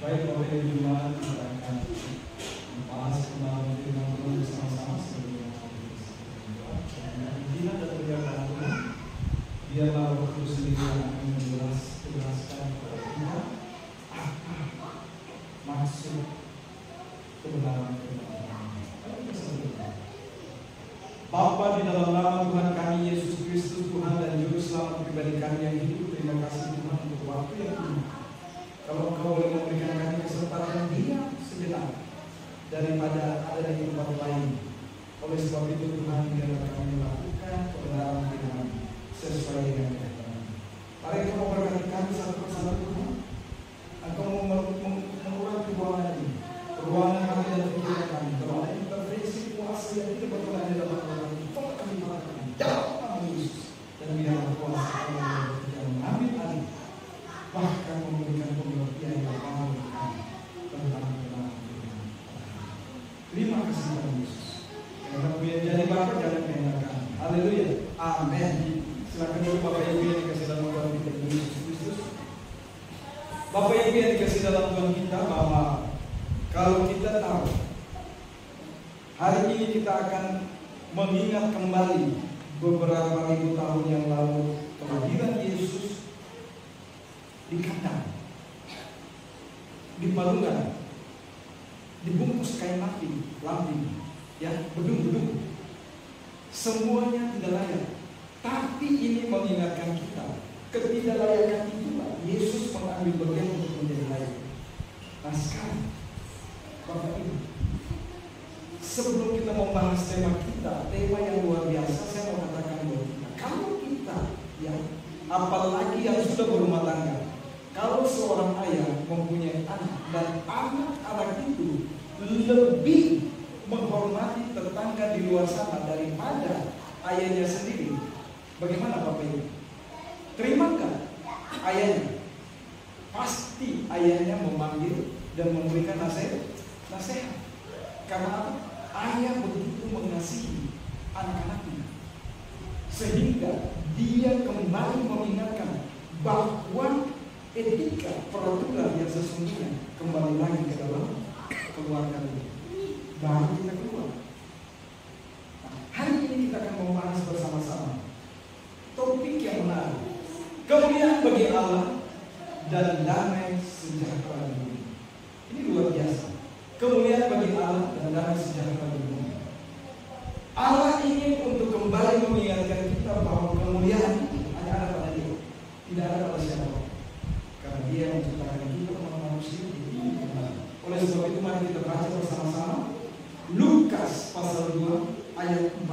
Baik, Bapak Ibu Jemaat, kita akan membahas kembali firman Tuhan bersama-sama sebelum kita dan Tuhan. Biarlah Roh Kudus sendiri yang akan menjelaskan kepada kita apa maksud kebenaran firman. Bapa, di dalam nama Tuhan kami Yesus Kristus, Tuhan dan Juru Selamat pribadi kami yang hidup, terima kasih Tuhan untuk waktu yang ini. Kalau Engkau boleh memberikan kami kesempatan diam sejenak daripada ada di tempat lain. Oleh sebab itu Tuhan, biarlah kami melakukan kebenaran firman sesuai dengan kehendak. Mari Engkau memberkati kami satu persatu Tuhan. Engkau mengurangi ruangan ini, ruangan kami dan pikiran kami. Kalau ada intervensi kuasa yang tidak berkenan di dalam ruangan ini, tolong kami melakukan dalam nama Yesus. Dan biarlah kuasa kami yang mengambil alih, bahkan memberikan pengertian yang mau tentang kebenaran firman. Terima kasih Tuhan Yesus. Karena biar jadi Bapa jangan kehendak kami. Haleluya. Amin. Silakan dulu Bapak Ibu yang dikasih dalam Tuhan kita Yesus Kristus. Bapak Ibu yang dikasih dalam Tuhan kita, bahwa kalau kita tahu hari ini kita akan mengingat kembali beberapa ribu tahun yang lalu kelahiran Yesus di kandang, di palungan, dibungkus kain lampin, ya, bedung-bedung, semuanya tidak layak. Tapi ini mengingatkan kita ketidaklayakan itulah Yesus mengambil bagian untuk menjadi layak. Nah sekarang, Bapak Ibu, sebelum kita membahas tema kita, tema yang luar biasa, saya mau katakan buat kita, kalau kita, ya, apalagi yang sudah berumah tangga, kalau seorang ayah mempunyai anak dan anak-anak itu lebih menghormati tetangga di luar sana daripada ayahnya sendiri, bagaimana Bapak Ibu? Terima nggak ayahnya? Pasti ayahnya memanggil dan memberikan nasihat. Karena apa? Ayah begitu mengasihi anak-anaknya, sehingga dia kembali mengingatkan bahwa etika peraturan yang sesungguhnya kembali lagi ke dalam keluarga ini. Baru kita keluar. Nah, hari ini kita akan membahas bersama-sama topik yang menarik, kemuliaan bagi Allah dan damai sejahtera di bumi. Ini luar biasa. Kemuliaan bagi Allah dan damai sejahtera di bumi. Allah ingin untuk kembali mengingatkan kita bahwa kemuliaan itu hanya ada pada Dia, tidak ada pada siapa. Karena Dia menciptakan kita manusia di bumi. Oleh sebab itu mari kita baca bersama-sama Lukas pasal 2 ayat 14.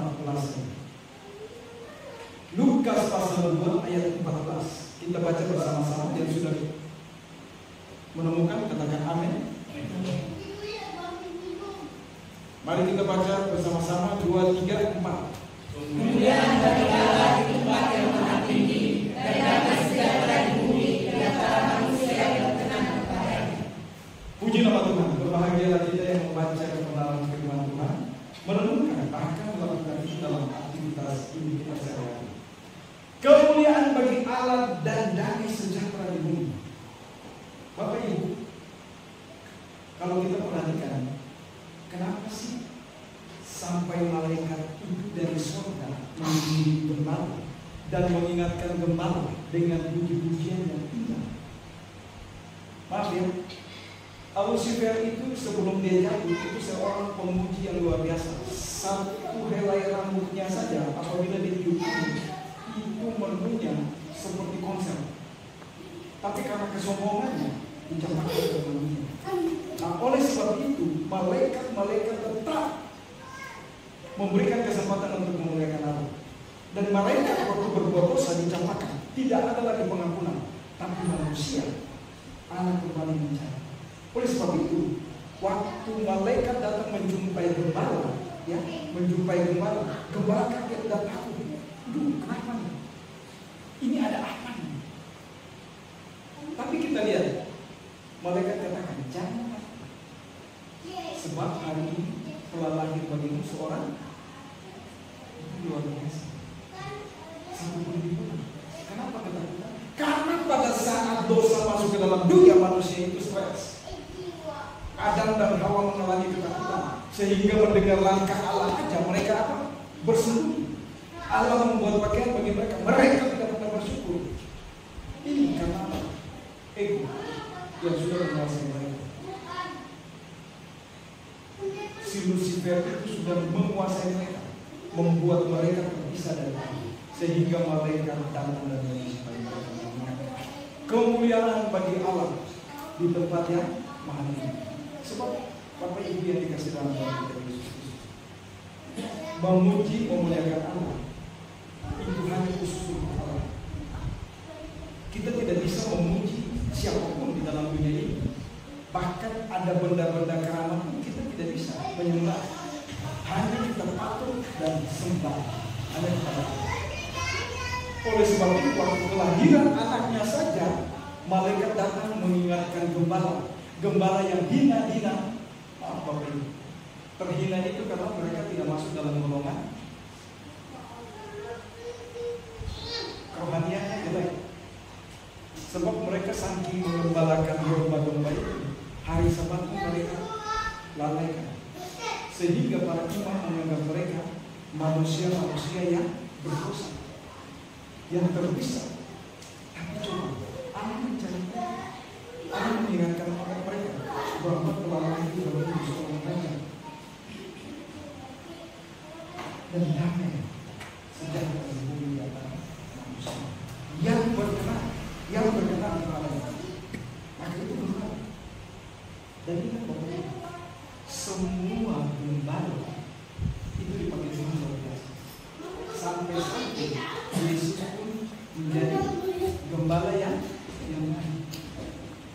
Lukas pasal 2 ayat 14. Kita baca bersama-sama. Yang sudah menemukan katakan amin. Mari kita baca bersama-sama 2, 3, 4. Kemudian bagi Allah di tempat yang maha tinggi dan damai sejahtera di bumi di antara manusia yang berkenan kepadanya. Puji nama Tuhan. Berbahagialah kita yang membaca kebenaran firman Tuhan, merenungkan bahkan melakukan dalam aktivitas ini kita sehari-hari. Kemuliaan bagi Allah dan damai sejahtera di bumi. Bapak Ibu, kalau kita perhatikan, kenapa sih sampai malaikat itu dari surga mengiringi gembala dan mengingatkan gembala dengan puji-pujian yang indah? Maaf ya, Abu Sufyan itu sebelum dia jatuh itu seorang pemuji yang luar biasa. Satu helai rambutnya saja apabila ditiup itu merdunya seperti konser. Tapi karena kesombongannya dicampakkan ke manusia. Nah, oleh sebab itu malaikat tetap memberikan kesempatan untuk memuliakan Allah. Dan malaikat waktu berbuat dosa dicampakkan, tidak ada lagi pengampunan. Tapi manusia anak kembali mencari. Oleh sebab itu, waktu malaikat datang menjumpai gembala, ya, gembala kaget dan takut. Duh, kenapa nih? Ini ada apa nih? Tapi kita lihat, malaikat katakan jangan takut, sebab hari ini telah lahir bagimu seorang luar biasa. Satu pun. Kenapa ketakutan? Karena pada saat dosa masuk ke dalam dunia manusia itu stres. Adam dan Hawa mengalami ketakutan sehingga mendengar langkah Allah aja mereka apa? Bersembunyi. Allah membuat pakaian bagi mereka. Mereka tidak pernah bersyukur. Ini karena apa? Ego yang sudah menguasai mereka. Si Lucifer itu sudah menguasai mereka, membuat mereka terpisah dari Allah, sehingga mereka datang dan mengingat kemuliaan bagi Allah di tempat yang maha tinggi. Sebab Bapak Ibu yang dikasih dalam Tuhan kita Yesus Kristus, memuji memuliakan Allah itu hanya khusus untuk Allah. Kita tidak bisa memuji siapapun di dalam dunia ini. Bahkan ada benda-benda keramat pun kita tidak bisa menyembah. Hanya kita patuh dan sembah hanya kepada Allah. Oleh sebab itu waktu kelahiran anaknya saja, malaikat datang mengingatkan gembala yang hina-hina. Maaf Bapak Ibu, terhina itu karena mereka tidak masuk dalam golongan kerohaniannya jelek. Sebab mereka saking mengembalakan domba-domba itu, hari Sabat pun mereka lalaikan, sehingga para imam menganggap mereka manusia-manusia yang berdosa, yang terbisa. Tapi coba Allah mencari, Allah mengingatkan mereka bahwa kelalaian itu adalah seorang raja dan damai sejahtera di bumi atas manusia yang berkenan kepada maka itu benar. Dan ingat bahwa semua gembala itu dipakai semua luar biasa. Sampai Yesus pun menjadi gembala yang baik.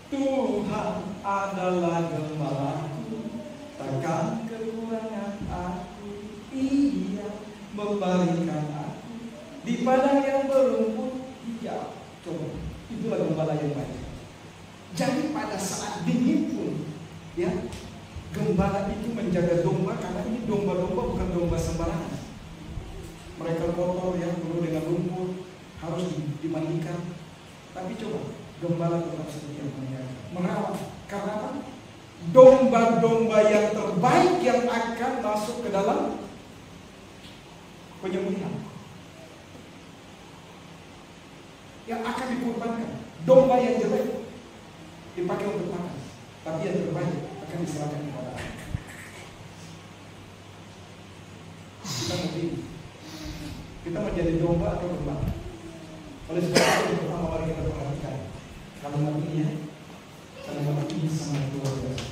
Tuhan adalah gembalaku, takkan kekurangan aku. Ia memberikan aku di padang yang berumput hijau. Coba, itulah gembala yang baik. Jadi pada saat dingin pun, ya, gembala itu menjaga domba, karena ini domba-domba bukan domba sembarangan. Mereka kotor ya, penuh dengan lumpur, harus dimandikan. Tapi coba, gembala tetap setia merawat. Karena apa? Domba-domba yang terbaik yang akan masuk ke dalam penyembelihan, yang akan dikorbankan. Domba yang jelek dipakai untuk makan, tapi yang terbaik akan diserahkan kepada Allah. Kita mau pilih, kita menjadi domba atau gembala. Oleh sebab itu yang pertama mari kita perhatikan kalimat ini ya. Kalimat ini sangat luar biasa.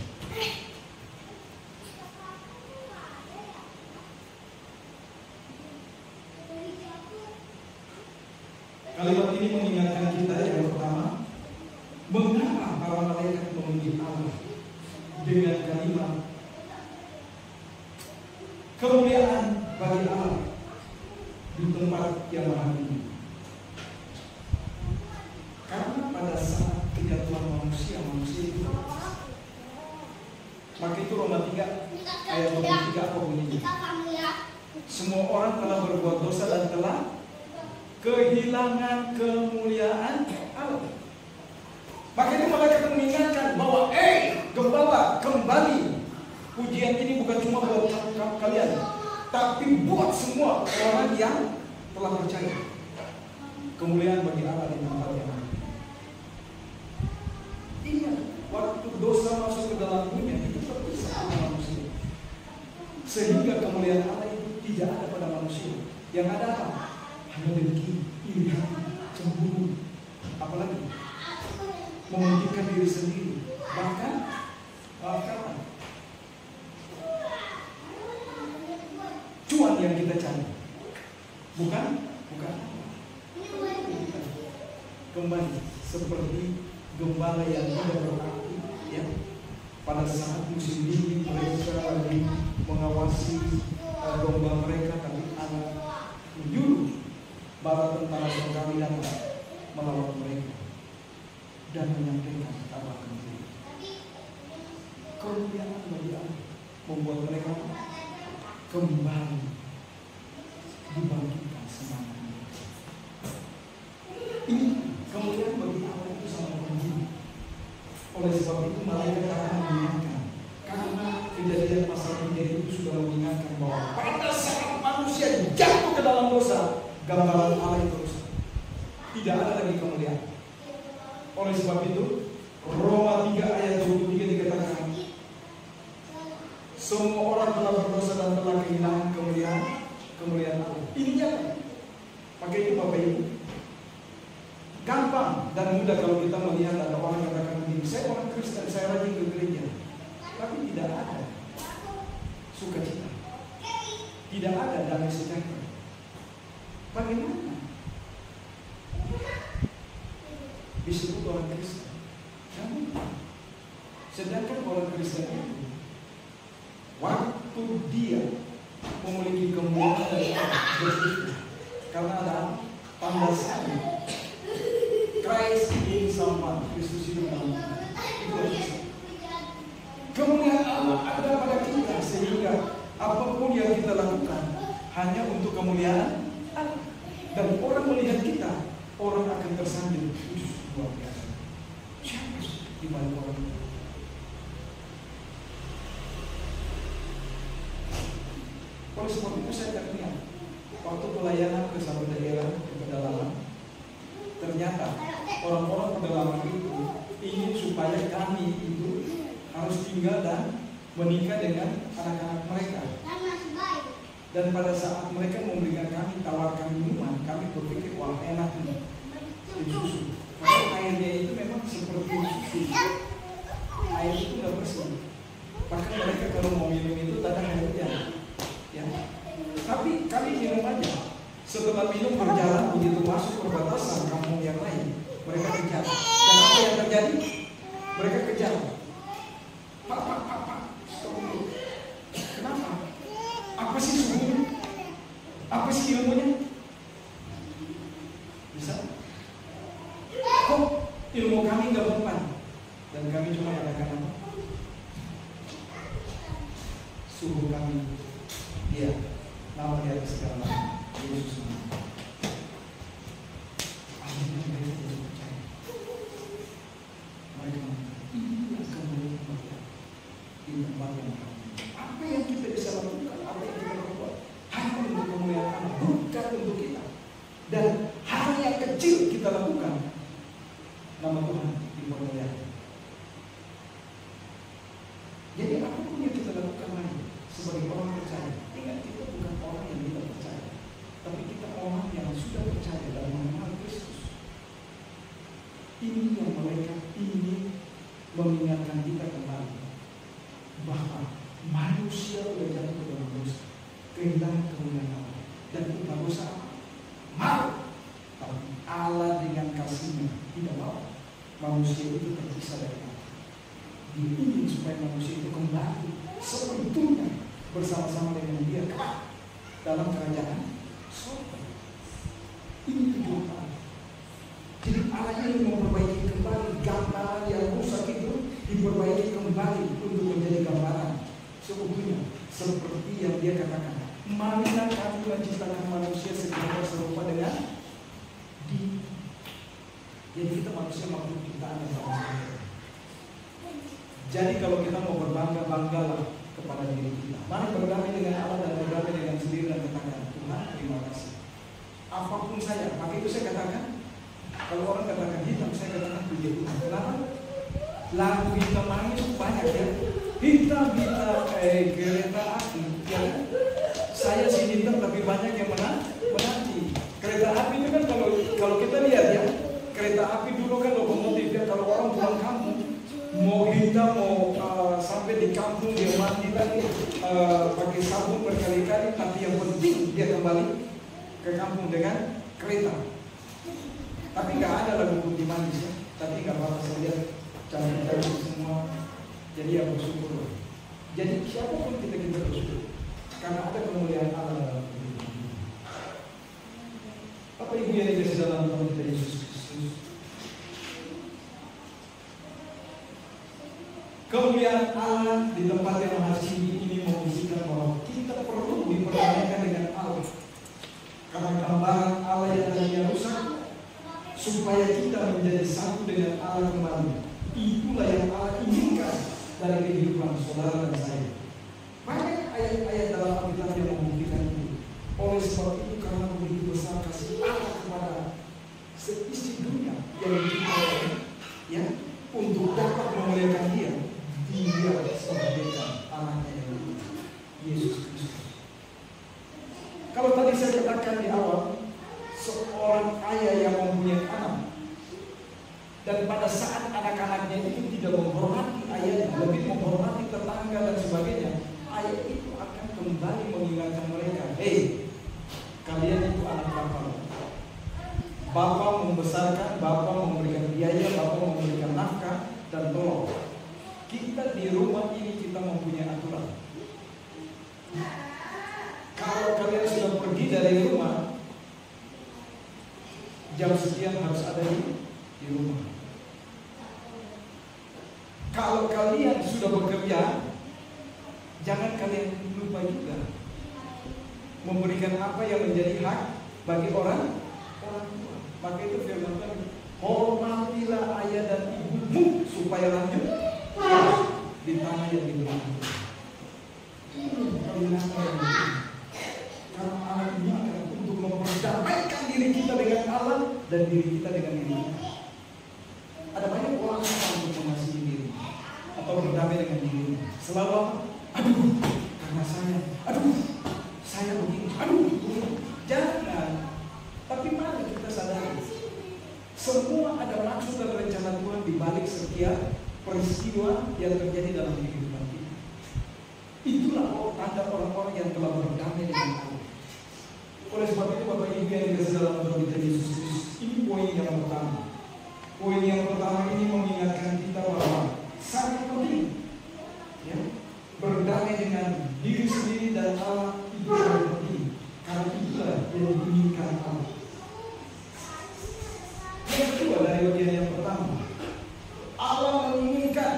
Kalimat ini mengingatkan kita yang pertama, mengapa para malaikat memuji Allah dengan kalimat kemuliaan bagi Allah di tempat yang maha tinggi. Karena pada saat kejatuhan manusia itu maka itu Roma 3 ayat 23 apa bunyinya? Semua orang telah berbuat dosa dan telah kehilangan kemuliaan Allah. Maka itu malaikat mengingatkan bahwa gembala, kembali. Pujian ini bukan cuma buat kalian, tapi buat semua orang yang telah percaya. Kemuliaan bagi Allah di tempat yang lain. Ingat, waktu dosa masuk ke dalam dunia itu terpisah dengan manusia, sehingga kemuliaan Allah itu tidak ada pada manusia. Yang ada apa? Hanya dengki, iri hati, cemburu, apalagi mementingkan diri sendiri, bahkan cuan yang kita cari, bukan kembali seperti gembala yang tidak berarti ya. Pada saat musim dingin mereka lagi mengawasi domba mereka, tapi Allah menyuruh bala tentara Surgawi datang melawan mereka dan menyampaikan kabar gembira. Kemuliaan bagi Allah membuat mereka kembali dibangkitkan semangatnya. Ini kemuliaan bagi Allah itu sangat penting. Oleh sebab itu malaikat akan mengingatkan Kejadian pasal 3 itu sudah mengingatkan bahwa pada saat manusia jatuh ke dalam dosa, gambaran Allah itu rusak. Tidak ada lagi kemuliaan. Oleh sebab itu, Roma 3 ayat 23 dikatakan, semua orang telah berdosa dan telah kehilangan kemuliaan Allah. Ini apa? Maka itu Bapak Ibu, gampang dan mudah kalau kita melihat ada orang yang katakan begini, saya orang Kristen, saya rajin ke gereja, tapi tidak ada sukacita, tidak ada damai sejahtera. Bagaimana disebut orang Kristen? Namun, sedangkan orang Kristen itu, waktu dia memiliki kemuliaan dari Allah, karena ada pandasannya, Christ in someone, Kristus hidup dalam kita. Kemuliaan Allah ada pada kita, sehingga apapun yang kita lakukan hanya untuk kemuliaan Allah. Dan orang melihat kita, orang akan tersanjung. Luar biasa. Siapa di balik orang itu? Oleh sebab itu saya teringat waktu pelayanan ke satu daerah ke pedalaman, ternyata orang-orang pedalaman itu ingin supaya kami itu harus tinggal dan menikah dengan anak-anak mereka. Dan pada saat mereka memberikan kami, tawarkan minuman, kami berpikir, wah enak nih, susu. Karena airnya itu memang seperti susu. Air itu nggak bersih. Bahkan mereka kalau mau minum itu tak ada airnya. Ya. Tapi kami minum aja. Setelah minum berjalan begitu masuk perbatasan kampung yang lain, mereka kejar. Dan apa yang terjadi? Mereka kejar. Pak. Stop dulu. Kenapa? Apa sih suhunya? Apa sih ilmunya? Bisa? Kok ilmu kami nggak mempan? Dan kami cuma katakan apa? Suhu kami, dia nama di atas segala nama, Yesus. Akhirnya mereka tidak percaya. Mereka mengatakan, ini akan menjadi di tempat yang kami. Apa yang kita bisa lakukan? Apa yang kita lakukan? Hanya untuk kemuliaan Allah, bukan untuk kita. Dan hal yang kecil kita lakukan, nama Tuhan dipermuliakan. Jadi apapun yang kita lakukan lagi sebagai orang percaya, ingat kita bukan orang yang tidak percaya, tapi kita orang yang sudah percaya dan mengenal Kristus. Ini yang mereka ingin mengingatkan kita kembali bahwa manusia sudah jatuh ke dalam dosa, kehilangan kemuliaan Allah, dan kita dosa apa? Mau, tapi Allah dengan kasih-Nya tidak mau manusia itu terpisah dari Allah. Dia ingin supaya manusia itu kembali seutuhnya bersama-sama dengan Dia dalam kerajaan surga. Ini tujuan Allah. Jadi Allah ingin memperbaiki kembali gambaran yang rusak itu, diperbaiki kembali untuk menjadi gambaran seutuhnya seperti yang Dia katakan. Marilah kami menciptakan manusia serupa dengan Dia. Jadi kita manusia makhluk ciptaan yang sama. Jadi kalau kita mau berbangga-banggalah kepada diri kita. Mari berdamai dengan Allah dan berdamai dengan sendiri dan katakan, Tuhan terima kasih. Apapun saya, maka itu saya katakan, kalau orang katakan hitam, saya katakan puji Tuhan. Kenapa? Lagu hitam manis banyak ya. Hitam kereta api. Ya. Saya sih hitam tapi banyak yang menanti. Kereta api itu kan kalau kita lihat ya, kereta api dulu kan lokomotif ya. Kalau orang pulang kampung, mau hitam mau sampai di kampung dia mandi lagi pakai sabun berkali-kali, tapi yang penting dia kembali ke kampung dengan kereta. Tapi nggak ada lagu putih manis ya. Tapi nggak apa-apa, saya lihat cantik-cantik semua. Jadi ya bersyukur. Jadi siapapun kita bersyukur karena ada kemuliaan Allah dalam hidup kita. Bapak Ibu yang dikasihi dalam Tuhan kita Yesus Kristus, kemuliaan Allah di tempat yang maha tinggi ini membuktikan bahwa kita perlu diperdayakan dengan Allah. Karena gambaran Allah yang tadinya rusak, supaya kita menjadi satu dengan Allah kembali. Itulah yang Allah inginkan dari kehidupan saudara dan saya. saya katakan di awal, seorang ayah yang mempunyai anak, dan pada saat anak-anaknya itu tidak menghormati ayahnya, lebih menghormati tetangga dan sebagainya, ayah itu akan kembali mengingatkan mereka, hei, kalian itu anak bapak. Bapak membesarkan, bapak memberikan biaya, bapak memberikan nafkah dan tolong. Kita di rumah ini kita mempunyai aturan. Kalau kalian sudah pergi dari rumah, jam sekian harus ada di rumah. Kalau kalian sudah bekerja, jangan kalian lupa juga memberikan apa yang menjadi hak bagi orang tua. Maka itu firman Tuhan, hormatilah ayah dan ibumu supaya lanjut di tanah yang diberikan. Karena anak ini akan untuk memperdamaikan diri kita dengan Allah dan diri kita dengan diri kita. Ada banyak orang yang untuk mengasihi diri atau berdamai dengan diri. Selalu, aduh, karena saya begini, jangan. Tapi mari kita sadari, semua ada maksud dan rencana Tuhan di balik setiap peristiwa yang terjadi dalam kehidupan kita. Itulah tanda orang-orang yang telah berdamai dengan Allah. Oleh sebab itu Bapak Ibu yang dikasihi dalam Tuhan Yesus Kristus, ini poin yang pertama. Poin yang pertama ini mengingatkan kita bahwa sangat penting, ya, berdamai dengan diri sendiri dan Allah itu sangat penting. Karena itulah yang diinginkan Allah. Yang kedua dari bagian yang pertama, Allah menginginkan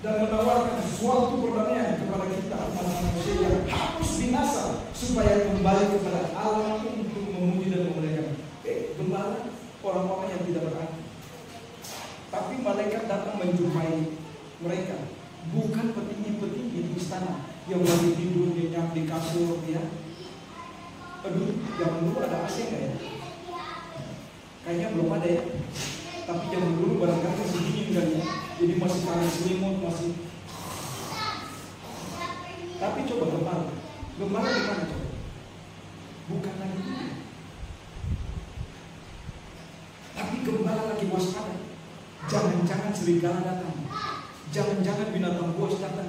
dan menawarkan suatu perdamaian kepada kita manusia yang harus binasa supaya kembali kepada Allah untuk memuji dan memuliakan. Gembala orang-orang yang tidak berarti. Tapi malaikat datang menjumpai mereka, bukan petinggi-petinggi di istana yang lagi tidur nyenyak di kasur, ya. Aduh, zaman dulu ada AC nggak ya? Kayaknya belum ada ya. Tapi zaman dulu barangkali masih dingin kan ya. Jadi masih panas selimut, masih. Tapi coba gembala di mana coba? Bukan lagi itu. Tapi gembala lagi waspada. Jangan-jangan serigala datang. Jangan-jangan binatang buas datang.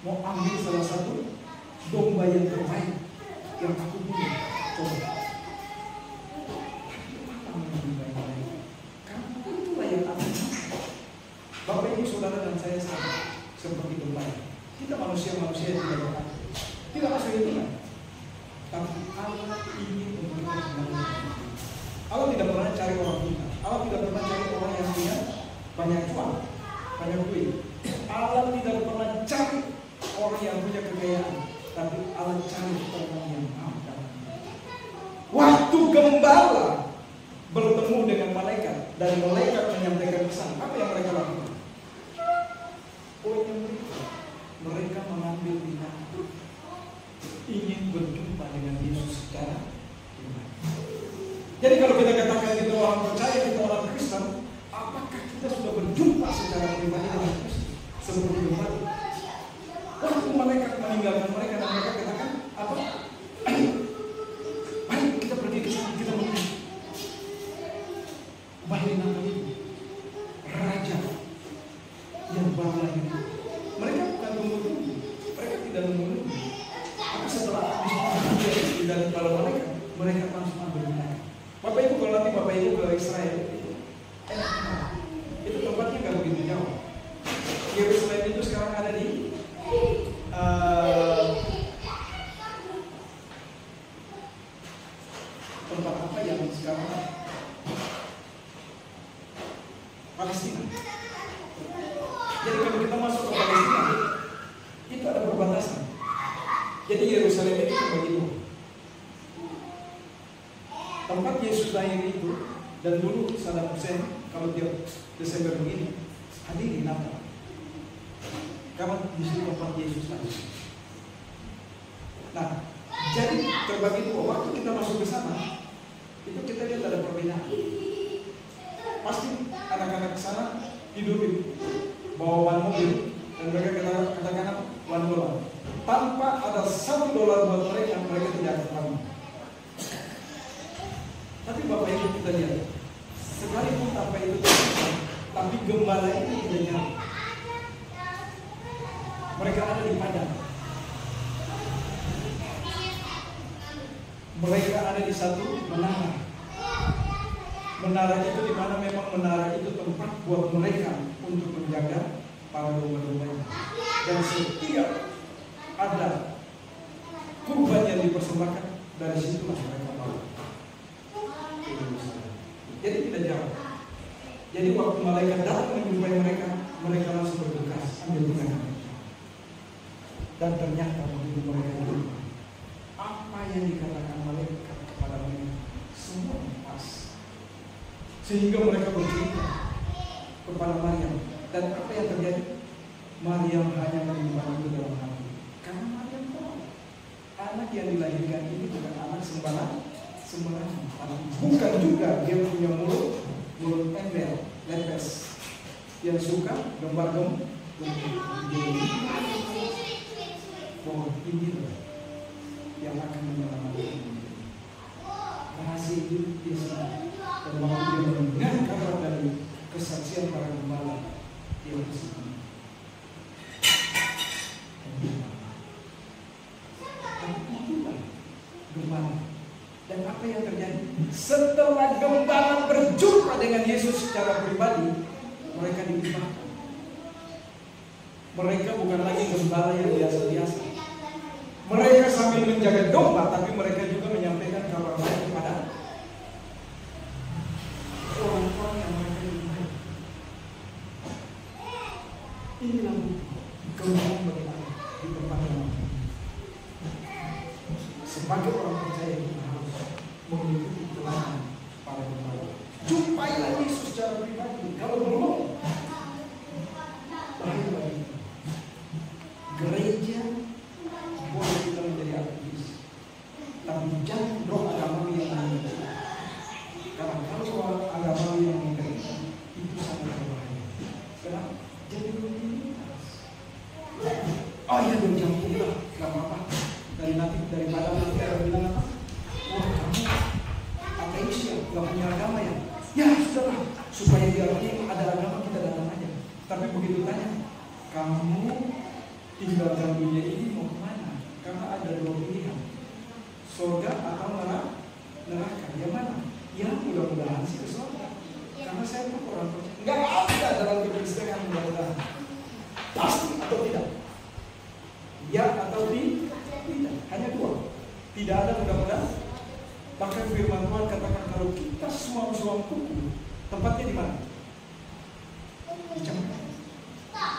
Mau ambil salah satu domba yang terbaik yang aku punya. Coba. Karena itulah yang aku. Bapak Ibu Saudara dan saya sama seperti gembala. Kita manusia-manusia yang tidak berhati. Tidak masuk itu kan? Tapi Allah ingin memberikan kembali. Allah tidak pernah cari orang kita. Allah tidak pernah cari orang yang punya banyak uang, banyak duit. Allah tidak pernah cari orang yang punya kekayaan. Tapi Allah cari orang yang mampu. Waktu gembala bertemu dengan malaikat dan malaikat menyampaikan pesan, apa yang mereka lakukan? Poinnya mereka mengambil binatang, ingin berjumpa dengan Yesus secara pribadi. Jadi kalau kita katakan kita orang percaya, kita orang Kristen, apakah kita sudah berjumpa secara pribadi dengan Kristus seperti kembali? Waktu malaikat meninggalkan mereka dan mereka katakan apa? Ayo kita pergi ke sana, kita menuju. Baik nama itu raja yang baru lahir. Mereka bukan menunggu, mereka tidak menunggu. Tapi setelah habis di dalam kepala mereka langsung ambil binatang. Bapak Ibu kalau nanti Bapak Ibu ke Israel itu enak banget. Itu tempatnya nggak begitu jauh. Yerusalem itu sekarang ada di tempat apa yang sekarang Palestina. Jadi kalau kita masuk ke Palestina itu ada perbatasan. Jadi Yerusalem itu begitu. Tempat Yesus lahir itu, dan dulu Saddam Hussein kalau dia Desember begini hadiri Natal. Karena di situ tempat Yesus lahir. Nah, jadi terbagi dua. Waktu kita masuk ke sana, itu kita lihat ada perbedaan. Pasti anak-anak ke sana tidur di bawah mobil dan mereka katakan $1. Tanpa ada $1 buat mereka tidak akan bangun. Tapi Bapak Ibu kita lihat, sekalipun apa itu terjadi, tapi gembala ini tidak nyala. Mereka ada di padang. Mereka ada di satu menara. Menara itu di mana memang menara itu tempat buat mereka untuk menjaga para domba-dombanya. Dan setiap ada kurban yang dipersembahkan, dari situlah mereka bawa. Jadi tidak jauh. Jadi waktu malaikat datang menjumpai mereka, mereka langsung bergegas ambil tindakan. Dan ternyata begitu mereka itu, apa yang dikatakan malaikat kepada mereka semua pas. Sehingga mereka bercerita kepada Maryam. Dan apa yang terjadi? Maryam hanya menyimpan itu dalam hati. Karena Maryam tahu anak yang dilahirkan ini bukan anak sembarangan. Bukan juga dia punya mulut embel, lepes, yang suka gembar-gembor. Bahwa ini yang akan menyelamatkan. Rahasia itu dia sendiri. Dan bahwa dia mendengar kabar dari kesaksian para gembala, dia bersedia. Dan itulah gembala. Dan apa yang terjadi? Setelah gembala berjumpa dengan Yesus secara pribadi, mereka diubahkan. Mereka bukan lagi gembala yang biasa-biasa. Mereka sambil menjaga domba, tapi mereka juga menyampaikan kabar baik kepada orang-orang yang mereka diubahkan. Inilah kemuliaan bagi Allah di tempat yang sebagai orang percaya kita harus mengikuti teladan para gembala. Jumpailah Yesus secara pribadi. Kalau belum, bahaya bagi kita. Gereja boleh kita menjadi aktivis, tapi jangan roh agamawi yang mengerti. Karena kalau roh agamawi yang mengerti, itu sangat berbahaya. Kenapa? Jadi rutinitas. Oh ya, dong campur lah, gak apa-apa. Daripada nanti ada bilang apa? Wah, kamu ateis ya, gak punya agama ya? Ya sudahlah, supaya biar ada agama kita datang aja. Tapi begitu tanya, kamu tinggalkan dunia ini mau kemana? Karena ada dua pilihan, surga atau neraka. Yang mana? Ya mudah-mudahan sih ke surga. Karena saya pun orang percaya. Nggak ada dalam kekristenan mudah-mudahan. Pasti atau tidak? Ya atau tidak? Hanya dua. Tidak ada mudah-mudahan. Bahkan firman Tuhan katakan kalau kita suam-suam kuku, tempatnya di mana? Dicamkan,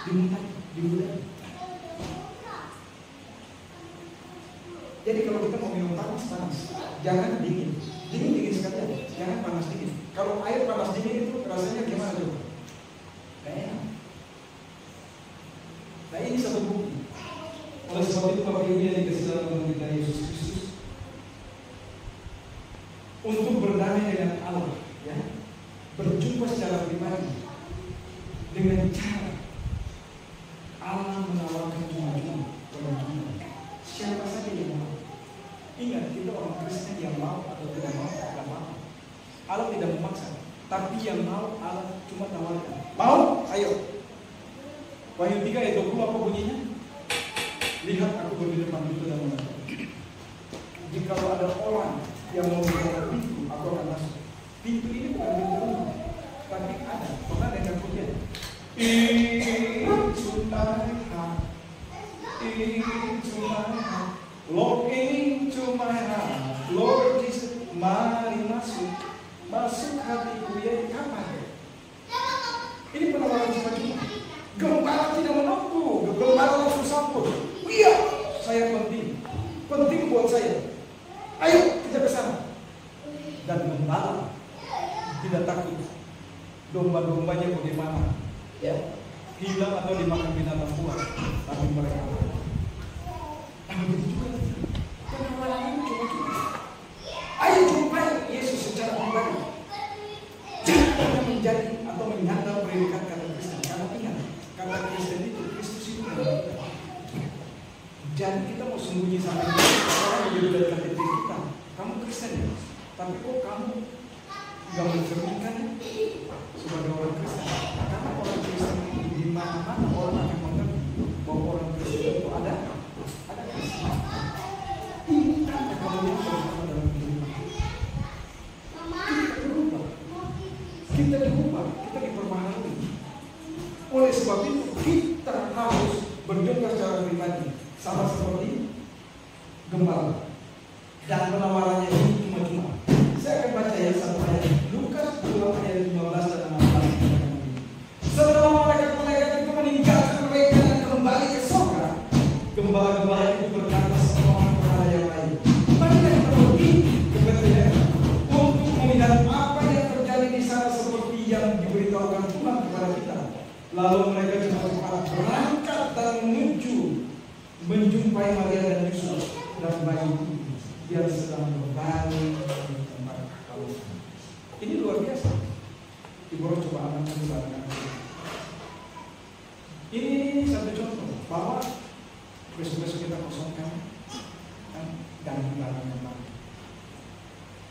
dimuntah, dimudah. Jadi kalau kita mau minum panas, jangan dingin sekali, jangan panas dingin. Kalau air panas dingin itu rasanya gimana tuh? Enak. Nah ini satu bukti. Oleh sebab itu Bapak Ibu yang dikasihi dalam Tuhan kita Yesus Kristus, untuk berdamai dengan Allah, ya, berjumpa secara pribadi dengan cara Allah menawarkan cuma-cuma kepada kita. Siapa saja yang mau. Ingat, kita orang Kristen yang mau atau tidak mau, tidak mau. Allah tidak memaksa, tapi yang mau Allah cuma tawarkan. Mau? Ayo. Wahyu 3 ayat 20 apa bunyinya? Lihat aku berdiri depan pintu dan mengetuk. Jika ada orang yang mau membuka pintu, aku akan masuk. Pintu ini bukan pintu rumah, tapi ada. Pernah dengar pujian? Into my heart, into my heart, Lord, into my heart, Lord Jesus, mari masuk hatiku ya. Kapan? Ini penawaran cuma-cuma. Gembala tidak menunggu, gembala langsung sambut. Iya, saya penting buat saya. Ayo kita ke sana. Dan gembala tidak takut. Domba-dombanya bagaimana? Ya, hilang atau dimakan binatang buas, tapi mereka. Begitu juga. Penawaran cuma-cuma. Ayo jumpai Yesus secara pribadi. Jangan menjadi atau menyandang predikat kata Kristen. Karena ingat, kata Kristen itu Kristus itu. Jangan kita mau sembunyi sampai orang begitu dari KTP kita. Kamu Kristen ya, tapi kok kamu nggak mencerminkan sebagai orang Kristen. Karena orang Kristen di mana-mana orang akan mengerti bahwa orang Kristen itu ada Kristen. Ini tanda kemuliaan bersama dalam kehidupan. Kita diubah, kita diperbaharui. Oleh sebab itu kita harus berdoa secara pribadi, sama seperti gembala. Dan penawarannya ini cuma-cuma. Saya akan baca ya satu ayat Lukas 2 ayat 15 dan 16. Setelah malaikat-malaikat itu meninggalkan mereka dan kembali ke surga, gembala-gembala itu berkata seorang kepada yang lain, marilah kita pergi ke Betlehem untuk melihat apa yang terjadi di sana seperti yang diberitahukan Tuhan kepada kita. Lalu mereka cepat-cepat berangkat dan menuju menjumpai Maria dan Yusuf dan bayi yang sedang berbaring di tempat kaum. Ini luar biasa. Ibu coba amankan di belakang. Ini satu contoh bahwa besok-besok kita kosongkan dan barang yang baru.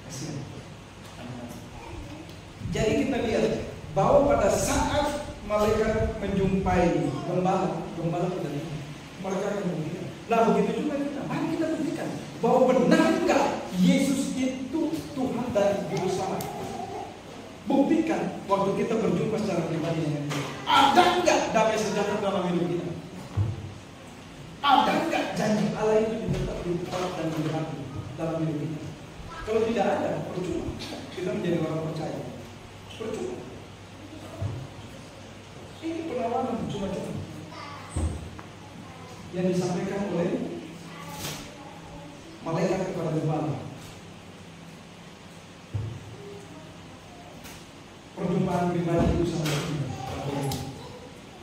Kasihan. Jadi kita lihat bahwa pada saat malaikat menjumpai gembala tadi, mereka akan membuktikan. Nah begitu juga kita, mari kita buktikan bahwa benar enggak Yesus itu Tuhan dari Juru Selamat. Buktikan waktu kita berjumpa secara pribadi dengan Dia. Ada enggak damai sejahtera dalam hidup kita? Ada enggak janji Allah itu tetap ditetap dan digenapi dalam hidup kita? Kalau tidak ada, percuma kita menjadi orang percaya. Percuma. Ini penawaran cuma-cuma yang disampaikan oleh malaikat kepada gembala. Perjumpaan pribadi itu sangat penting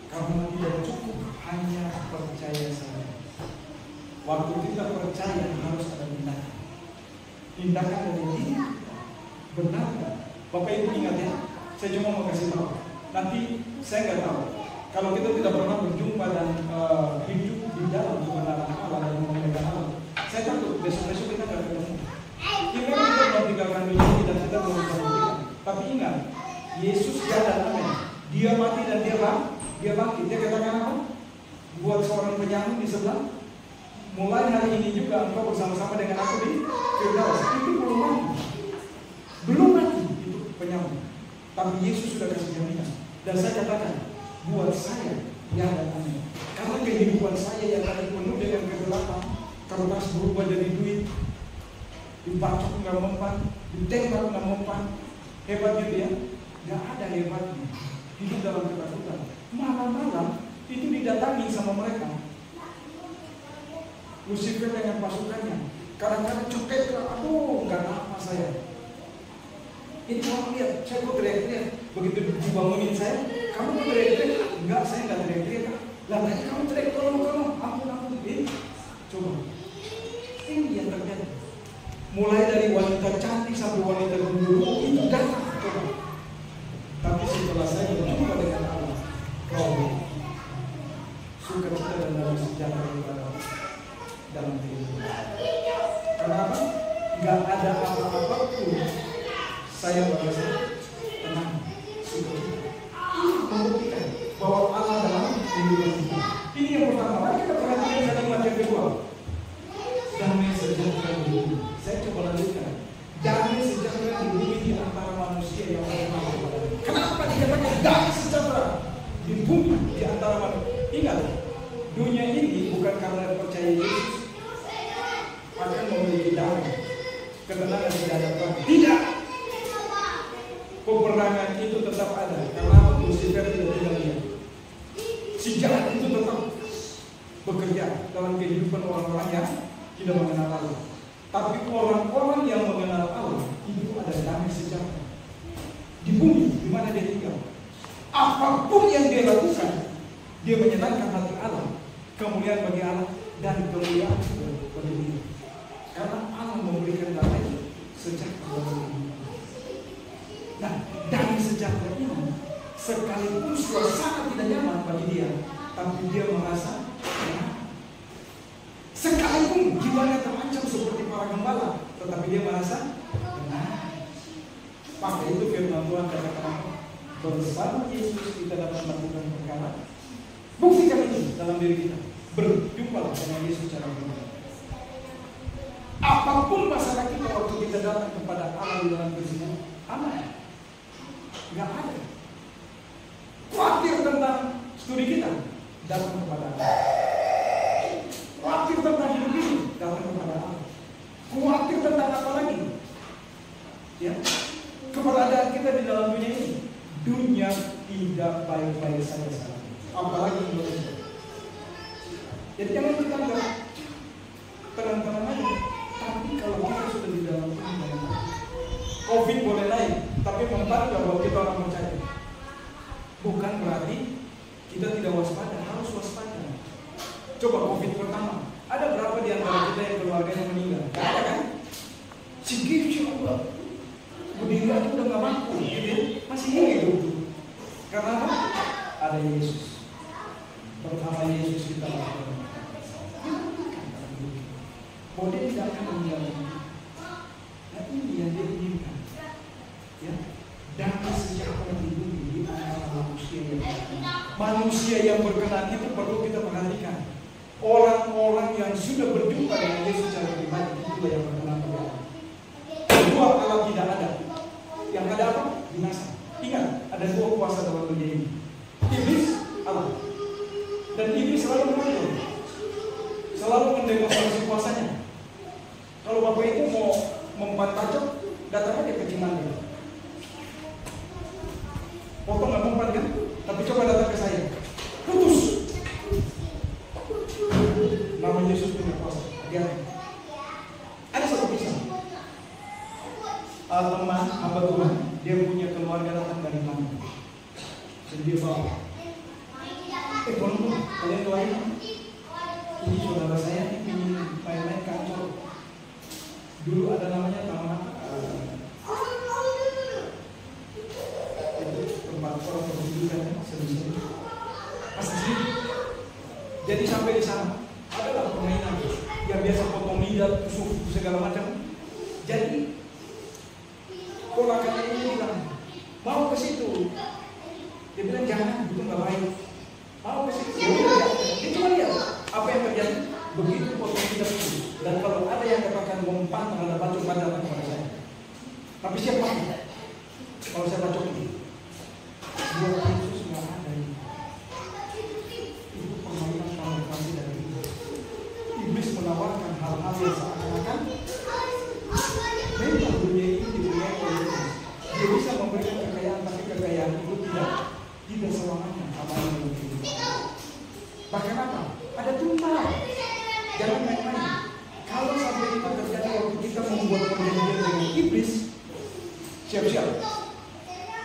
karena tidak cukup hanya percaya saja. Waktu kita percaya harus ada tindakan. Tindakan dari diri kita. Benar nggak? Bapak Ibu ingat ya, saya cuma mau kasih tahu. Nanti saya nggak tahu. Kalau kita tidak pernah berjumpa dan hidup di dalam kebenaran Allah dan memegang Allah, saya takut besok-besok kita nggak ketemu. Kita tidak meninggalkan dunia ini dan kita belum bisa buktikan. Tapi ingat, Yesus jalan, amin. Dia mati dan dia bangkit. Dia katakan apa? Buat seorang penyanyi di sebelah, mulai hari ini juga engkau bersama-sama dengan aku di Firdaus. Itu belum mati itu penyanyi. Tapi Yesus sudah kasih jaminan. Dan saya katakan, buat saya yang amin. Karena kehidupan saya yang tadi penuh dengan kegelapan, kertas berubah jadi duit, dibacok nggak mempan, ditembak nggak mempan, hebat gitu ya? Nggak ada hebatnya. Hidup dalam ketakutan. Malam-malam itu didatangi sama mereka. Lucifer dengan pasukannya. Kadang-kadang cokek, aduh nggak apa saya. Ini kamu lihat, saya kok teriak-teriak. Begitu dibangunin saya, kamu kok teriak-teriak? Enggak, saya nggak teriak-teriak. Lah tadi kamu teriak, tolong, ampun. Ini, coba. Ini yang terjadi. Mulai dari wanita cantik sampai wanita gundul itu datang. Coba. Tapi setelah saya berjumpa dengan Allah, sukacita dan dalam sejahtera dalam kehidupan. Kenapa? Gak ada apa-apa pun saya merasa tenang, sukacita. Ini membuktikan bahwa Allah dalam kehidupan kita. Ini yang pertama. Mari kita perhatikan kalimat yang kedua. Damai sejahtera di bumi. Saya coba lanjutkan. Damai sejahtera di bumi di antara manusia yang beriman kepada Dia. Kenapa dikatakan damai sejahtera di bumi di antara manusia? Ingat, dunia ini bukan karena percaya Yesus akan memiliki damai, ketenangan tidak ada. Tidak. Peperangan itu tetap ada karena Lucifer tidak tinggal diam. Si jahat itu tetap bekerja dalam kehidupan orang-orang yang tidak mengenal Allah. Tapi orang-orang yang mengenal Allah itu ada damai sejahtera di bumi di mana dia tinggal. Apapun yang dia lakukan, dia menyenangkan hati Allah, kemuliaan bagi Allah dan kemuliaan bagi dia. Karena Allah memberikan damai sejahtera bagi dia. Nah, damai sejahtera ini sekalipun suasana tidak nyaman bagi dia, tapi dia merasa tenang. Sekalipun jiwanya terancam seperti para gembala, tetapi dia merasa tenang. Maka itu firman Tuhan katakan bersama Yesus kita dapat melakukan perkara. Buktikan itu dalam diri kita. Berjumpalah dengan Yesus secara pribadi. Apapun masalah kita waktu kita datang kepada Allah di dalam persidangan, aman. Gak ada. Khawatir tentang studi kita, datang kepada Allah. Khawatir tentang hidup ini, datang kepada Allah. Khawatir tentang apa lagi? Ya, keberadaan kita di dalam dunia ini, dunia tidak baik-baik saja. Apalagi Indonesia. Jadi jangan kita enggak tenang-tenang aja. Tapi kalau kita sudah di dalam dunia, COVID boleh naik, tapi membantu bahwa kita orang percaya. Bukan berarti kita tidak waspada, harus waspada. Coba COVID pertama, ada berapa di antara kita yang keluarganya meninggal? Gak ada kan? Sedikit Allah. Berdiri aja udah gak mampu, gitu. Masih hidup. Karena apa? Ada Yesus. Pertama Yesus kita lakukan. Bahwa dia tidak akan meninggalkan. Nah ini yang dia inginkan. Ya, damai sejahtera di bumi di antara manusia yang berkenan. Manusia yang berkenan itu perlu kita perhatikan. Orang-orang yang sudah berjumpa dengan Yesus secara pribadi itulah yang berkenan kepada Allah. Kedua, kalau tidak ada, yang ada apa? Binasa. Ingat, ada dua kuasa dalam dunia ini. Iblis, Allah. Dan iblis selalu muncul, selalu mendemonstrasi kuasanya. Kalau Bapak Ibu mau membuat pacok, datang aja ke Cimande. Bapak nggak membuat kan? Tapi coba datang ke saya, putus. Nama Yesus punya kuasa. Ada satu kisah. Teman hamba Tuhan, dia punya keluarga datang dari mana? Jadi dia bawa. Tolong kalian doain. Ini saudara saya ini ingin main-main kantor. Dulu ada namanya taman tempat orang berhidupan sendiri. Asli. Jadi sampai di sana adalah permainan yang biasa potong lidah, tusuk segala macam. Jadi ponakannya ini bilang mau ke situ. Dia bilang jangan, itu nggak baik. Mau ke situ. Dia cuma lihat apa yang terjadi. Begitu potong lidah itu. Dan kalau ada yang katakan mempan terhadap bacok pada kepada saya. Tapi siapa? Kalau saya bacok ini, buat Yesus nggak ada ini. Itu permainan kamuflase dari iblis. Iblis menawarkan hal-hal yang seakan-akan memang dunia ini dipunyai oleh Yesus. Dia bisa memberikan kekayaan, tapi kekayaan itu tidak selamanya apa yang mungkin. Bahkan apa? Ada tumpah. Jangan main-main. Kalau sampai itu terjadi waktu kita membuat perjanjian dengan iblis, siap-siap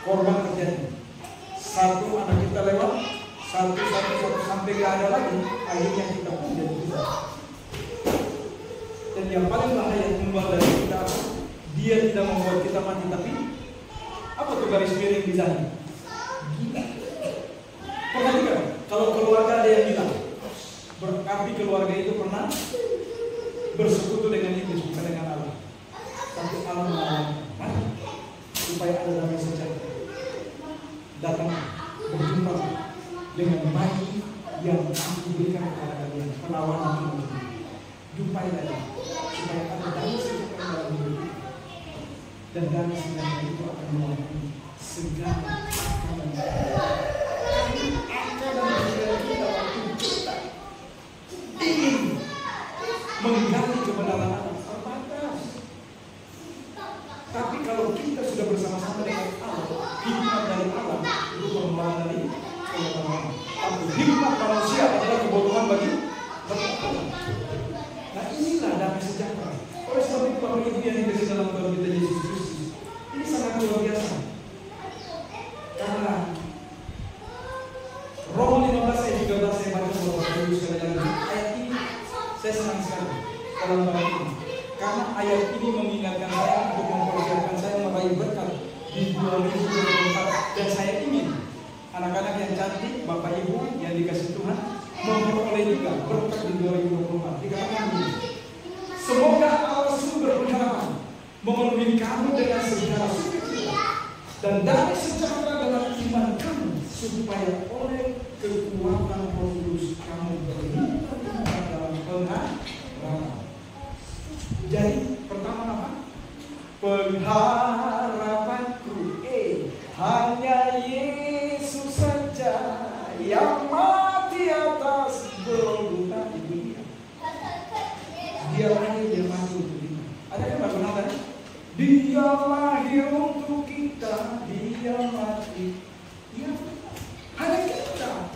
korban terjadi. Satu anak kita lewat, satu sampai gak ada lagi, akhirnya kita pun jadi kita. Dan yang paling bahaya tumbal dari kita apa? Dia tidak membuat kita mati, tapi apa tuh garis miring di sana? Gila. Perhatikan, kalau keluarga ada yang bilang, berarti keluarga itu pernah bersekutu dengan iblis, bukan dengan Allah. Tapi Allah melawan supaya ada damai sejahtera. Datang berjumpa dengan bayi yang aku berikan kepada kalian, penawaran itu. Jumpai lagi supaya ada damai sejahtera dalam hidup. Dan damai sejahtera itu akan melalui segala keadaan. Akal dan pikiran kita waktu kita ingin menggali kebenaran Allah terbatas. Tapi kalau kita sudah bersama-sama dengan Allah, hikmat dari Allah itu bermula dari kebenaran. Tapi hikmat manusia adalah kebodohan bagi Allah. Nah inilah damai sejahtera. Oleh sebab itu Bapak Ibu yang dikasih dalam Tuhan kita Yesus Kristus, ini sangat luar biasa. Karena Roma 15 ayat 13 saya baca Bapak Ibu sekalian, ayat ini saya senang sekali dalam ayat ini. Karena ayat ini mengingatkan saya untuk mempersiapkan saya meraih berkat di 2024. Dan saya ingin anak-anak yang cantik, Bapak Ibu yang dikasih Tuhan, memperoleh juga berkat di 2024. Dikatakan begini, semoga Allah sumber pengharapan memenuhi kamu dengan segala sukacita Dan damai sejahtera dalam iman kamu, supaya oleh kekuatan Roh Kudus kamu berlimpah dalam pengharapan. Jadi pertama apa? Pengharapanku hanya Yesus saja yang mati atas Golgota di dunia. Dia lahir, dia mati untuk kita. Ada kan lagu nada? Dia lahir untuk kita, dia mati. Dia hanya kita.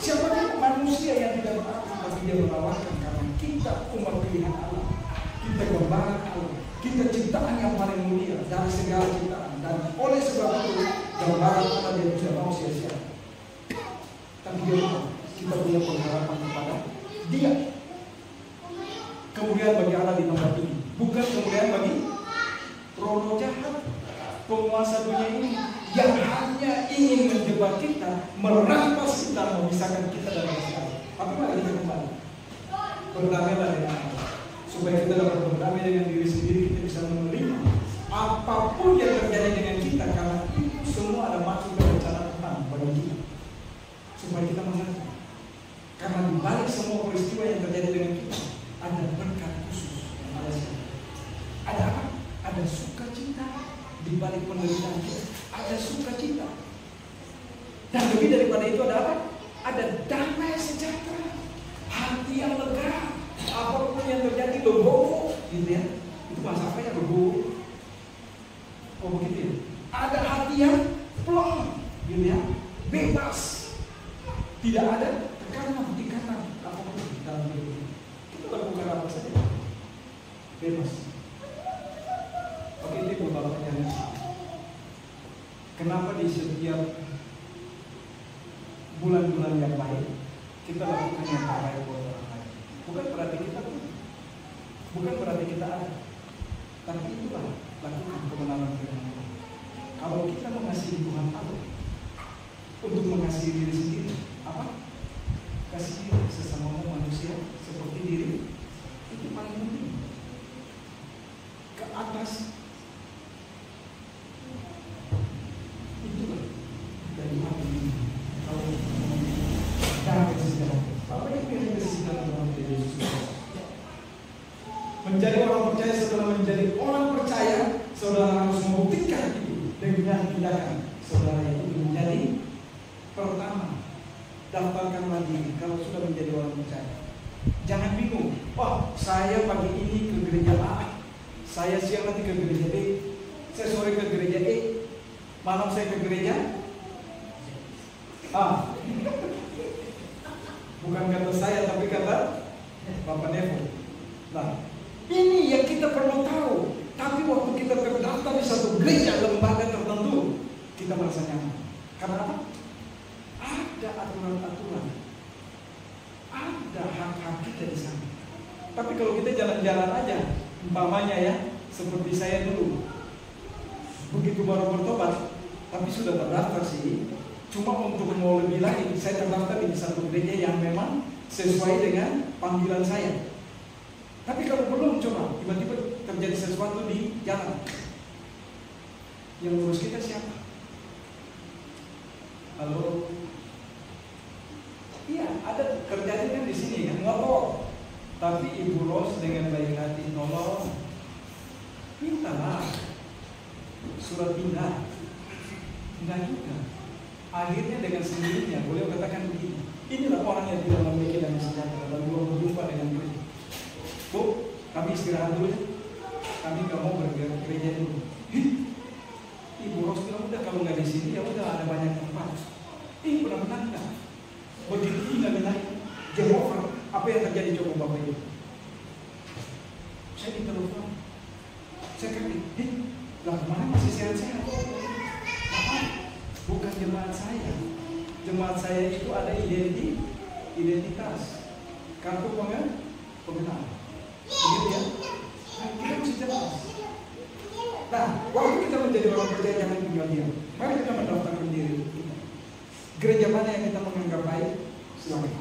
Siapa manusia yang tidak berarti, tapi dia menawarkan karena kita umat pilihan Allah. Kita gambaran Allah. Kita ciptaan yang paling mulia dari segala ciptaan. Dan oleh sebab itu gambaran Allah dia tidak mau sia-sia. Tapi dia tahu kita punya pengharapan kepada Dia. Kemudian bagi Allah di tempat ini, bukan kemudian bagi roh jahat, penguasa dunia ini yang hanya ingin menjebak kita, merampas kita, memisahkan kita dari Allah. Tapi mari kita kembali berdamailah dengan Allah, supaya kita dapat berdamai dengan diri sendiri. Kita bisa menerima apapun yang terjadi dengan kita, karena itu semua ada maksud dan rencana Tuhan bagi kita, supaya kita mengerti. Karena di balik semua peristiwa yang terjadi dengan kita ada berkat khusus yang Allah siapkan. Ada apa? Ada sukacita di balik penderitaan kita. Ada sukacita. Dan lebih daripada itu ada apa? Ada damai sejahtera, hati yang lega. Apapun yang terjadi legowo, gitu ya. Itu bahasa apa ya, legowo? Oh begitu ya. Ada hati yang plong, gitu ya. Bebas. Tidak ada tekanan apapun dalam hidup kita. Kita lakukan apa saja, bebas. Oke, itu beberapa pertanyaan. Kenapa di setiap bulan-bulan yang baik kita lakukan yang terbaik buat orang lain? Bukan berarti kita ada, tapi itulah lakukan kebenaran firman Allah. Kalau kita mengasihi Tuhan Allah untuk mengasihi diri sendiri, apa? Kasih sesama manusia seperti diri, itu paling penting. Ke atas itulah dari hati ini. Kalau damai sejahtera, apa yang kita kesihkan dalam diri Yesus? Menjadi orang percaya, setelah menjadi orang percaya, saudara harus membuktikan itu dengan tindakan. Saudara itu menjadi pertama. Daftarkanlah diri kalau sudah menjadi orang percaya. Jangan bingung. Oh, saya pagi ini ke gereja A, saya siang nanti ke gereja B, saya sore ke gereja E, malam saya ke gereja A. Bukan kata saya, tapi kata Bapak Nevo. Nah, ini yang kita perlu tahu. Tapi waktu kita terdaftar di satu gereja, lembaga tertentu, kita merasa nyaman. Karena apa? Ada aturan-aturan, ada hak-hak kita di sana. Tapi kalau kita jalan-jalan aja, umpamanya ya, seperti saya dulu, begitu baru bertobat, tapi sudah terdaftar sih. Cuma untuk mau lebih lagi, saya terdaftar di satu gereja yang memang sesuai dengan panggilan saya. Tapi kalau belum, coba tiba-tiba terjadi sesuatu di jalan, yang ngurus kita siapa? Halo. Iya, ada kerjanya kan di sini kan, ngotot. Tapi Ibu Ros dengan baik hati nolong, mintalah surat pindah. Enggak juga. Akhirnya dengan sendirinya, beliau katakan begini, inilah orang yang tidak memiliki damai sejahtera dan belum berjumpa dengan gereja. Bu, kami istirahat dulu ya. Kami nggak mau bergereja dulu. Ibu Ros bilang, udah kalau nggak di sini ya udah ada banyak tempat. Benar-benar enggak. Begitu tinggal naik Jehovah, apa yang terjadi coba Bapak Ibu? Saya ditelepon, saya kaget, lah kemana masih sehat-sehat? Bukan jemaat saya. Jemaat saya itu ada identitas, kartu pengenal. Begitu ya? Nah, kita mesti jelas. Nah, waktu kita menjadi orang percaya jangan tinggal diam. Mari kita mendaftarkan diri kita. Gereja mana yang kita menganggap baik, silakan.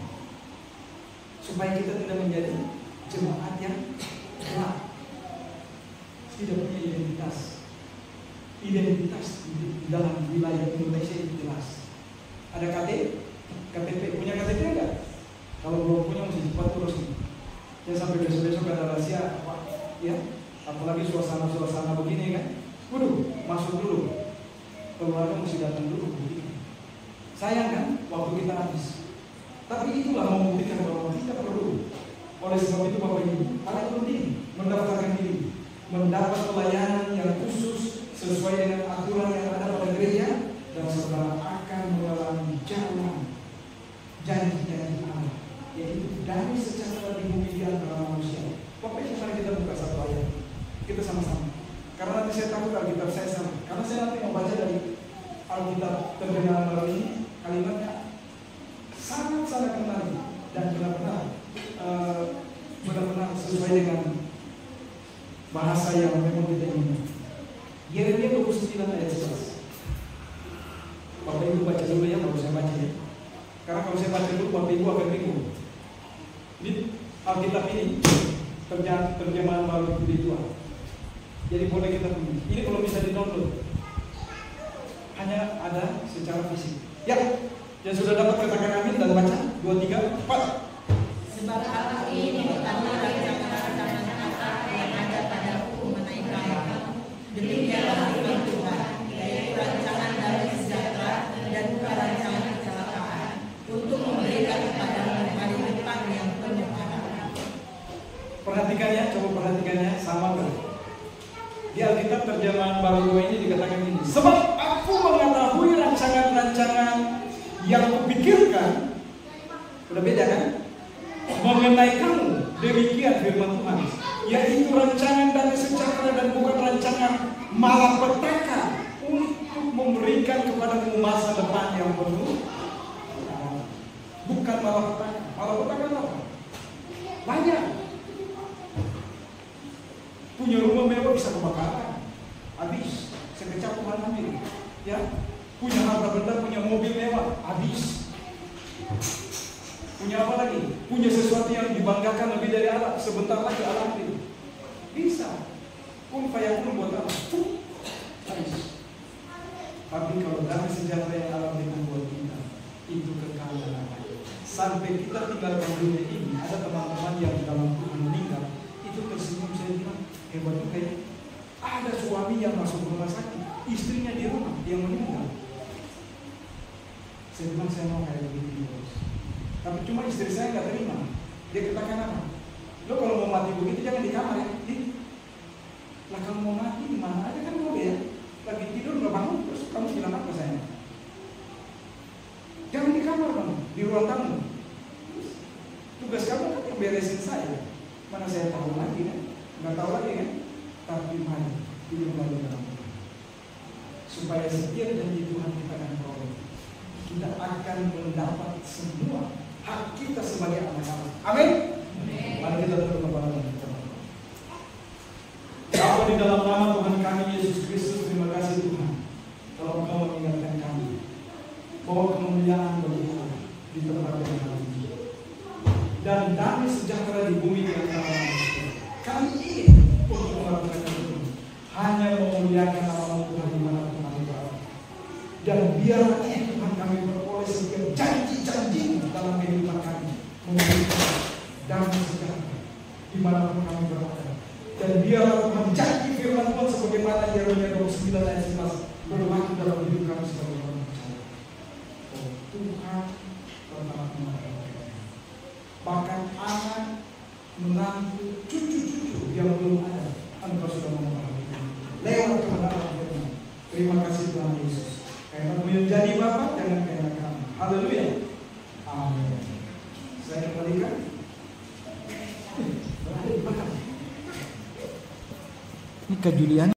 Supaya kita tidak menjadi jemaat yang gelap, tidak punya identitas. identitas di dalam wilayah Indonesia itu jelas. Ada KTP, punya KTP enggak? Kalau belum punya mesti cepat urus. Jangan sampai besok-besok ada rahasia apa, ya? Apalagi suasana begini kan? Waduh, masuk dulu. Keluarga mesti datang dulu begini. Sayang kan? Waktu kita habis. Tapi itulah membuktikan bahwa kita perlu. Oleh sebab itu Bapak Ibu, paling penting mendaftarkan diri, mendapat pelayanan yang khusus sesuai dengan aturan yang ada pada gereja, dan saudara akan mengalami jalan janji-janji Allah, yaitu damai sejahtera di bumi di antara manusia. Bapak Ibu, mari kita buka satu ayat, kita sama-sama. Karena nanti saya takut Alkitab saya sama. Karena saya nanti membaca dari Alkitab terjemahan baru ini, kalimatnya sangat-sangat menarik dan benar-benar sesuai dengan bahasa yang memang kita inginkan. Yeremia 29 ayat 11. Bapak Ibu baca dulu ya, baru saya baca ya. Karena kalau saya baca dulu, Bapak Ibu akan bingung. Ini Alkitab ini terjemahan baru spiritual. Jadi boleh kita pilih. Ini kalau bisa di-download, hanya ada secara fisik. Ya, yang sudah dapat katakan amin dan baca 2, 3, 4. Sebab Allah ini pertama rancangan-rancangan Allah yang ada padaku mengenai kamu. Demikianlah firman Tuhan, yaitu rancangan damai sejahtera dan bukan rancangan kecelakaan, untuk memberikan kepadamu hari depan yang penuh harapan. Perhatikan ya, coba perhatikan ya, sama kan? Di Alkitab terjemahan baru 2 ini dikatakan ini. Sebab aku mengetahui rancangan-rancangan yang kupikirkan. Udah beda kan? Mengenai kamu, demikian firman Tuhan, yaitu rancangan damai sejahtera dan bukan rancangan malapetaka, untuk memberikan kepadamu masa depan yang penuh. Bukan malapetaka. Malapetaka apa? Banyak. Punya rumah mewah bisa kebakaran, habis. Sekejap Tuhan ambil. Ya, punya harta benda, punya mobil mewah, habis. Punya apa lagi? Punya sesuatu yang dibanggakan lebih dari Allah, sebentar lagi Allah ambil. Bisa. Pun fayakun buat Allah. Habis. Tapi kalau damai sejahtera yang Allah berikan buat kita, itu kekal lamanya. Sampai kita tinggalkan dunia ini, ada teman-teman yang dalam Tuhan meninggal, itu tersenyum, saya bilang hebat juga ya. Ada suami yang masuk rumah sakit, istrinya di rumah, yang meninggal. Saya bilang saya mau kayak begini terus. Tapi cuma istri saya nggak terima. Dia katakan apa? Lo kalau mau mati begitu jangan di kamar ya. Lah kamu mau mati di mana aja kan boleh ya. Lagi tidur nggak bangun terus kamu bilang apa saya? Jangan di kamar kamu, di ruang tamu. Tugas kamu kan yang beresin saya. Mana saya tahu lagi kan? Nggak tahu lagi kan? Tapi mari hidup lagi dalam Tuhan. Supaya setiap janji Tuhan kita akan peroleh. Kita akan mendapat semua hak kita sebagai anak Allah. Amin. Mari kita tunduk kepala kita. Bapa, di dalam nama Tuhan kami Yesus Kristus, terima kasih Tuhan. Kalau Engkau mengingatkan kami bahwa kemuliaan bagi Allah di tempat yang tinggi dan damai sejahtera di bumi di antara manusia. Kami ingin untuk melakukan itu, hanya memuliakan nama Tuhan di mana kami berada. Dan biarlah Tuhan kami beroleh setiap janji-janji dalam kehidupan kami, memberikan damai sejahtera di mana kami berada. Dan biarlah Tuhan janji firman Tuhan sebagaimana Yeremia 29 ayat 11 berlaku dalam hidup kami sebagai orang percaya. Oh Tuhan telah mengajarkan. Bahkan anak, menantu, cucu-cucu yang belum ada, Engkau sudah memperhatikan lewat kebenaran firman. Terima kasih Tuhan Yesus. Karena menjadi Bapa jangan kaya kami. Haleluya. Amin. Saya kembalikan. Ini Kak Julian.